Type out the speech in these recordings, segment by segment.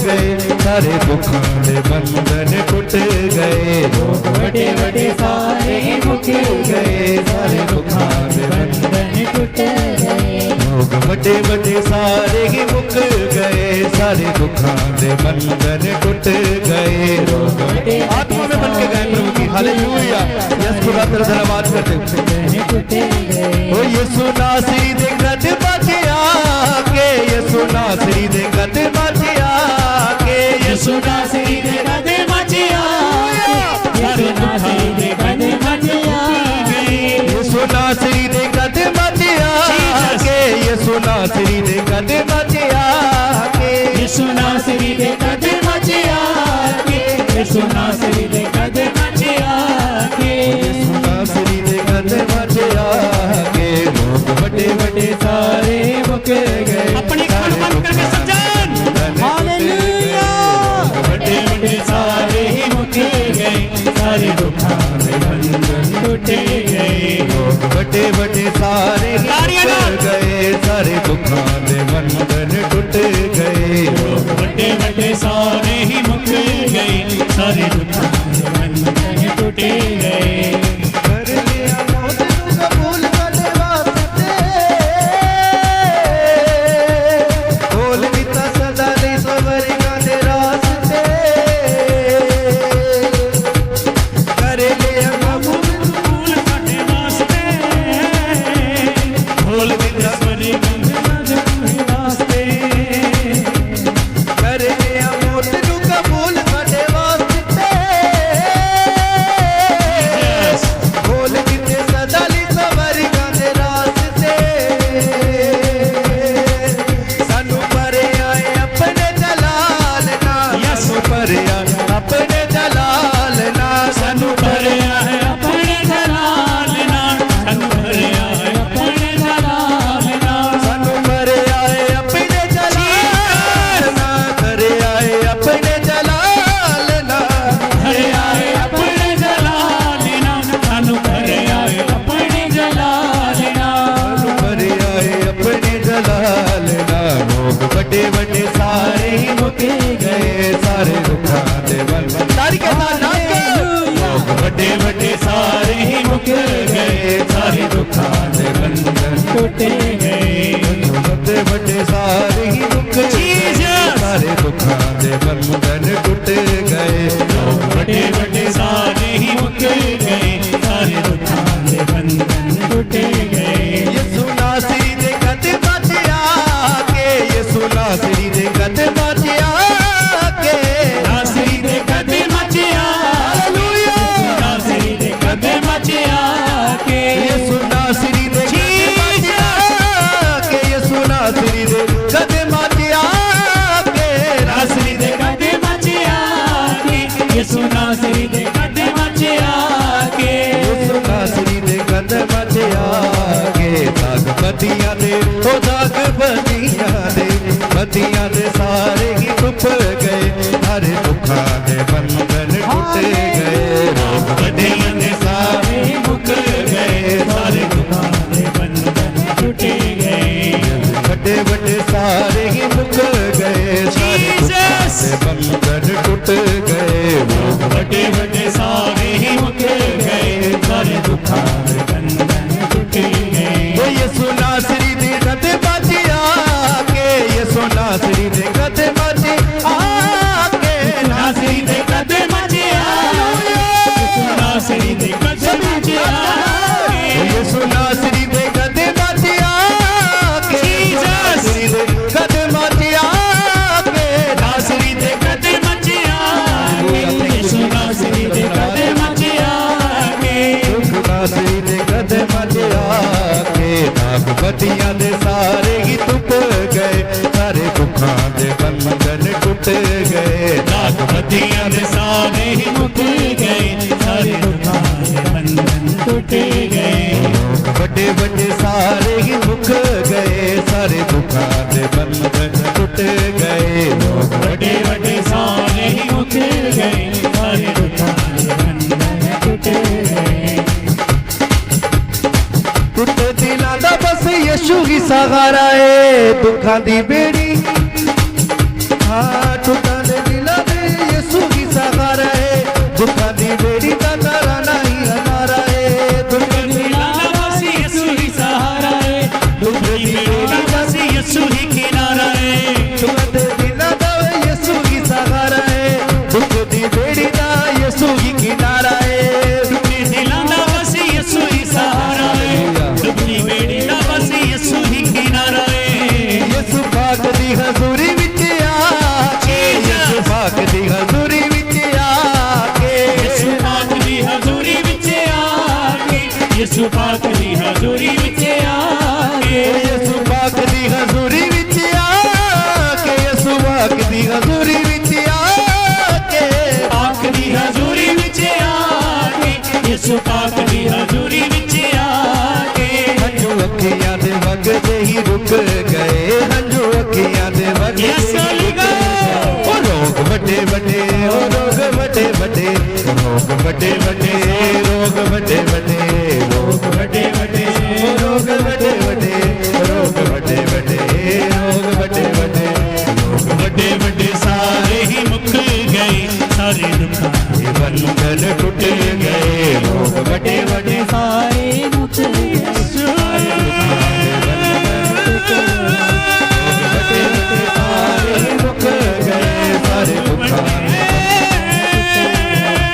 गए, सारे दुखां दे बंधन टुट गए। रोग वड्डे वड्डे सारे मुक गए, सारे दुखां दे बंधन टुट गए। रोग वड्डे वड्डे सारे ही मुक गए, सारे दुखां दे बंधन टुट गए। रोग आत्मा में बन के गए प्रभु की। हालेलुया। यस खुदा तेरा धन्यवाद करते। ओ यीशु नासरी दे गद बचिया के, यीशु नासरी दे गद बचिया के, यीशु नासरी दे गद बचिया के, यीशु नासरी दे गद बचिया के, यीशु नासरी दे गद बचिया के, यीशु नासरी दे गद बचिया के, यीशु नासरी दे गद बचिया के, यीशु नासरी दे गद बचिया के, यीशु नासरी दे गद बचिया के। लोग बड़े बड़े सारे मुक गए, अपनी खान बंद करके सज्जन। हालेलुया। बड़े बड़े सारे ही मुक गए, सारे दुखां दे बंधन टूट गए। लोग बड़े बड़े सारे मुक गए, सारे दुखां दे बंधन टूट गए। लोग बड़े बड़े सारे ही मुक गए, सारे दुखां दे बंधन टूट गए। कर लिया मौत नूं कबूल करने वास्ते, खोल दिता सदा दे सवरियां दे रास्ते। कर लिया मौत नूं कबूल करने वास्ते, खोल दिता सवरियां दे रास्ते। कर लिया मौत नूं कबूल करने वास्ते, खोल दिते सदा ली सवरियां दे रास्ते। सानू भरे आए अपने जलाल नाल, सानू भरे आए अपने जलाल नाल, सानू भरे आए अपने जलाल नाल, सानू भरे आए अपने जलाल नाल, सानू भरे आए अपने जलाल नाल, भरे आए अपने जलाल नाल, भरे आए अपने जलाल नाल, सानू भरे आए अपने जलाल नाल, सानू भरे आए अपने जलाल नाल। लोग बड़े बड़े सारे ही मुक गए, सारे दुखां दे बंधन। तारी के साथ नाच कर। लोग बड़े बड़े सारे ही मुक गए, सारे दुखां दे बंधन टूट गए। बड़े बड़े सारे ही मुक गए, सारे दुखां दे बंधन टूट गए। लोग बड़े बड़े सारे ही मुक गए, सारे दुखां दे बंधन टूट गए। यीशु नासरी दे गद बचिया के, यीशु नासरी दे गद बचिया के, नासरी दे गद बचिया। हालेलुया। नासरी दे गद बचिया के, यीशु नासरी दे गद बचिया के, यीशु नासरी दे गद बचिया के, नासरी दे गद बचिया के, यीशु नासरी दे गद बचिया के, यीशु नासरी दे गद बचिया के। दाग बतियां दे ओ दाग बतियां दे, बतियां दे सारे ही टुट गए, सारे दुखां दे बंधन टूट गए। रोग बतियां दे सारे मुक गए, सारे दुखां दे बंधन टूट गए। बड़े बड़े सारे ही मुक गए, सारे दुखां दे बंधन टूट गए। रोग बड़े बड़े सारे ही मुक गए, सारे दुखां दे बंधन टूट गए। ओ यीशु नासरी दे गद बचिया के, यीशु नासरी दे गद बचिया के, नासरी दे गद बचिया, यीशु नासरी दे गद बचिया के, यीशु नासरी दे गद बचिया के, नासरी दे गद बचिया के, नासरी दे गद बचिया के, यीशु नासरी दे गद बचिया के, यीशु नासरी दे गद बचिया के। दाग बतियां दे सारे ही टूट गए, सारे दुखां दे बंधन टूट गए। दाग बतियां दे सारे ही मुक गए, सारे दुखां दे बंधन टूट गए। बड़े बड़े सारे ही मुक गए, सारे दुखां दे बंधन टूट गए। लोग बड़े बड़े सारे ही मुक गए, सारे दुखां दे बंधन टूट गए। टुटे दिलां दा बस यीशु ही सहारा है, दुखां दी बेड़ी। हाँ टुटा बेड़ी दा बस यीशु ही किनारा है दुख दे दिलां दा यीशु ही सहारा है दुख दी बेड़ी दा यीशु ही किनारा है दुख दे दिलां दा बस यीशु ही सहारा है दुख दी बेड़ी दा बस यीशु ही किनारा है यीशु पाक दी हजूरी विच आके यीशु पाक दी हजूरी विच आके यीशु पाक दी हजूरी विच आके यीशु पाक दी हजूरी विच आके यीशु पाक दी हजूरी विच आके यीशु पाक दी हजूरी विच आके पाक दी हजूरी विच आके यीशु पाक दी हजूरी विच आके हंझू अखियां दे वगदे ही रुक गए हंझू अखियां दे वगदे ओ रोग वड्डे वड्डे ओ रोग वड्डे वड्डे रोग वड्डे वड्डे रोग वड्डे वड्डे रोग वड्डे वड्डे ओ रोग वड्डे वड्डे रोग वड्डे वड्डे रोग वड्डे वड्डे रोग वड्डे वड्डे सारे ही मुक गए सारे दुखां दे बंधन टूट गए रोग वड्डे वड्डे सारे मुक गए सारे दुखां दे बंधन टूट गए सारे मुक गए सारे दुखां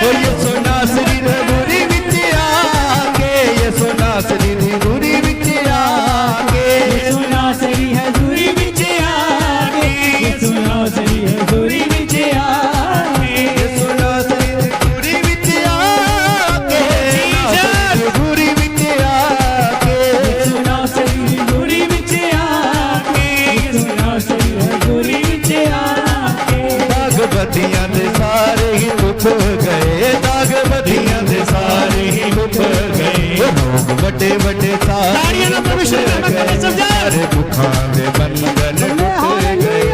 ओ यीशु नासरी दी बुरी विच आके यीशु नासरी दी बुरी विच आके यीशु नासरी हजूरी विच आके यीशु नासरी हजूरी विच आके यीशु नासरी दी बुरी विच आके नासरी बुरी विच आके यीशु नासरी दी बुरी विच आके यीशु नासरी हजूरी विच आके दाग बदियां दे सारे ही मुक गए दाग बदियां दे सारे ही मुक गए रोग वड्डे वड्डे सारे सारे दुखां दे बंधन टूट गए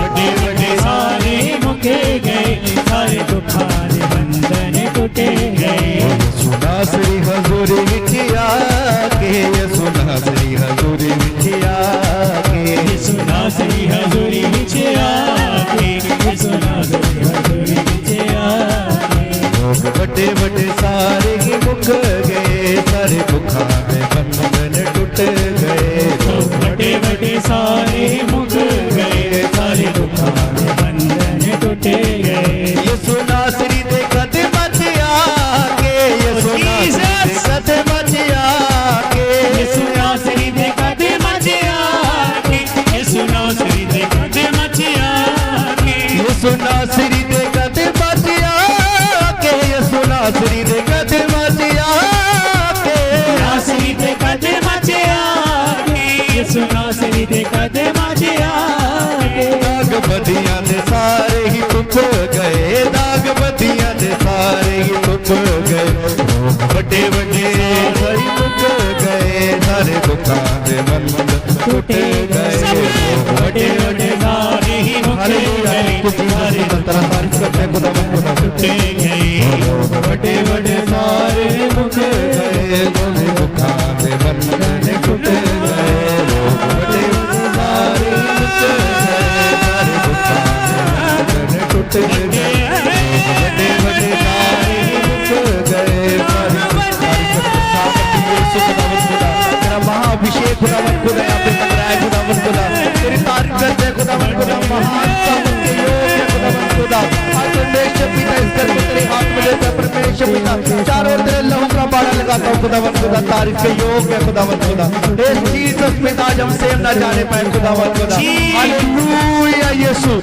वड्डे वड्डे सारे मुक गए सारे दुखां दे बंधन टूट गए यीशु नासरी हजूरी विच आके यीशु नासरी हजूरी विच आके यीशु नासरी हजूरी विच आके यीशु नासरी हजूरी विच आके रोग वड्डे वड्डे सारे ही मुक गए सारे दुखां दे बंधन टूट गए रोग वड्डे वड्डे सारे ही मुक गए सारे दुखां दे बंधन टूट गए यीशु नासरी दे कदमां च आके यीशु नासरी दे कदमां च आके यीशु नासरी दे कदमां च आके यीशु नासरी दे कदमां च आके यीशु नासरी दे कदमां च आके यीशु नासरी दे कदमां च आके नासरी दे कदमां च आके यीशु नासरी दे कदमां च आके दाग बदियां दे सारे ही टूट गए दाग बदियां दे सारे ही टूट गए रोग वड्डे वड्डे सारे टूट गए सारे दुखां दे बंधन टूट गए रोग वड्डे वड्डे सारे ही मुक गए सारे दुखां करते खुदावंद खुदा टूट गए रोग वड्डे वड्डे सारे मुक गए सारे दुखां दे बंधन टूट गए रोग वड्डे वड्डे सारे मुक गए सारे दुखां दे बंधन टूट गए वड्डे वड्डे सारे मुक गए तेरा महाअभिषेक खुदावंद खुदा यहाँ पे लग रहा है खुदावंद खुदा तेरी तारीफ करते हैं खुदावंद खुदा महान सामर्थ के योग्य खुदावंद खुदा आज परमेश्वर पिता इस घर को तेरे हाथ में लेकर परमेश्वर पिता चारों ओर तेरे लहू का बाड़ा लगाता हूँ खुदावंद खुदा तारीफ के योग्य है खुदावंद खुदा इस चीज में आज हम सेम ना जाने पाए खुदावंद खुदा हालेलुया यीशु